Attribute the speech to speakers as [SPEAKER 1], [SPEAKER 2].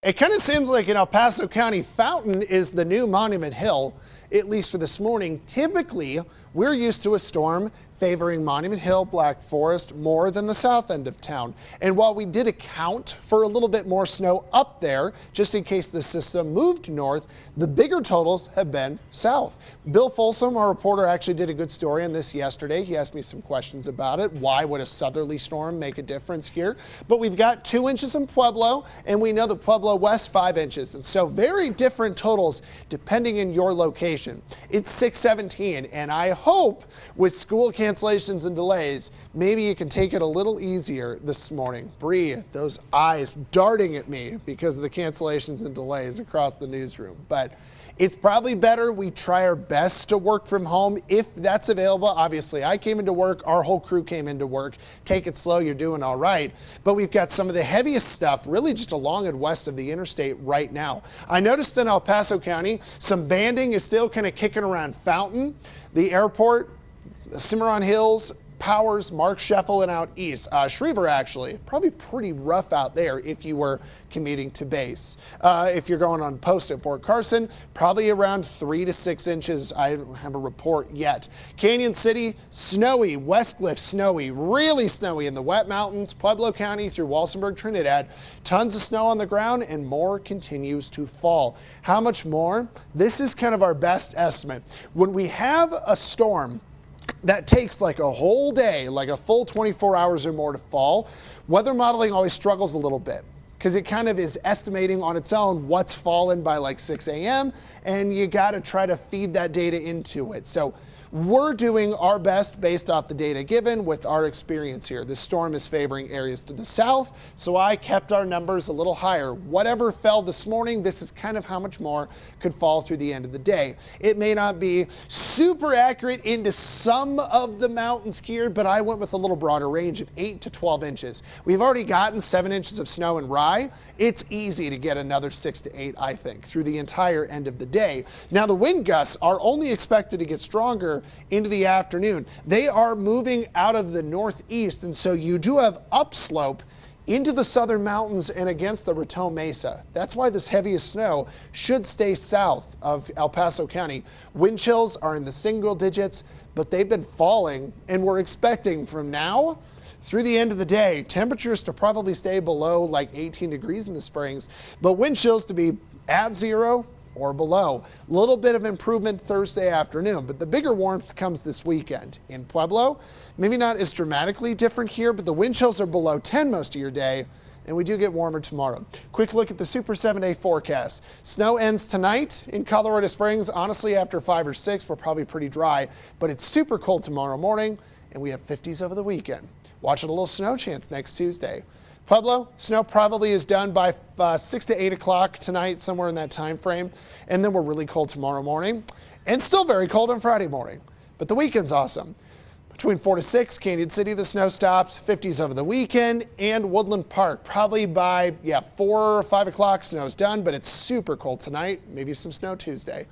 [SPEAKER 1] It kind of seems like in El Paso County, Fountain is the new Monument Hill, at least for this morning. Typically, we're used to a storm favoring Monument Hill, Black Forest more than the south end of town. And while we did account for a little bit more snow up there, just in case the system moved north, the bigger totals have been south. Bill Folsom, our reporter, actually did a good story on this yesterday. He asked me some questions about it. Why would a southerly storm make a difference here? But we've got 2 inches in Pueblo, and we know that Pueblo West 5 inches. And so very different totals depending on your location. It's 6:17, and I hope with school cancellations and delays, maybe you can take it a little easier this morning. Bree, those eyes darting at me because of the cancellations and delays across the newsroom. But it's probably better we try our best to work from home if that's available. Obviously, I came into work, our whole crew came into work. Take it slow, you're doing all right. But we've got some of the heaviest stuff really just along and west of the interstate right now. I noticed in El Paso County, some banding is still kind of kicking around Fountain, the airport, Cimarron Hills, Powers, Mark Scheffel, and out east. Schriever, actually, probably pretty rough out there if you were commuting to base. If you're going on post at Fort Carson, probably around 3 to 6 inches. I don't have a report yet. Canyon City, snowy. Westcliff, snowy. Really snowy in the Wet Mountains, Pueblo County through Walsenburg, Trinidad. Tons of snow on the ground, and more continues to fall. How much more? This is kind of our best estimate. When we have a storm that takes like a whole day, like a full 24 hours or more to fall, weather modeling always struggles a little bit because it kind of is estimating on its own what's fallen by like 6 a.m. and you got to try to feed that data into it. So we're doing our best based off the data given with our experience here. This storm is favoring areas to the south, so I kept our numbers a little higher. Whatever fell this morning, this is kind of how much more could fall through the end of the day. It may not be super accurate into some of the mountains here, but I went with a little broader range of 8 to 12 inches. We've already gotten 7 inches of snow in Rye. It's easy to get another 6 to 8, I think, through the entire end of the day. Now, the wind gusts are only expected to get stronger into the afternoon. They are moving out of the northeast, and so you do have upslope into the southern mountains and against the Raton Mesa. That's why this heaviest snow should stay south of El Paso County. Wind chills are in the single digits, but they've been falling, and we're expecting from now through the end of the day, temperatures to probably stay below like 18 degrees in the Springs, but wind chills to be at 0 or below. A little bit of improvement Thursday afternoon, but the bigger warmth comes this weekend. In Pueblo, maybe not as dramatically different here, but the wind chills are below 10 most of your day, and we do get warmer tomorrow. Quick look at the Super 7-day forecast. Snow ends tonight in Colorado Springs. Honestly, after 5 or 6, we're probably pretty dry, but it's super cold tomorrow morning, and we have 50s over the weekend. Watch a little snow chance next Tuesday. Pueblo, snow probably is done by 6 to 8 o'clock tonight, somewhere in that time frame. And then we're really cold tomorrow morning and still very cold on Friday morning. But the weekend's awesome. Between 4 to 6, Canyon City, the snow stops, 50s over the weekend, and Woodland Park, probably by 4 or 5 o'clock, snow's done, but it's super cold tonight, maybe some snow Tuesday.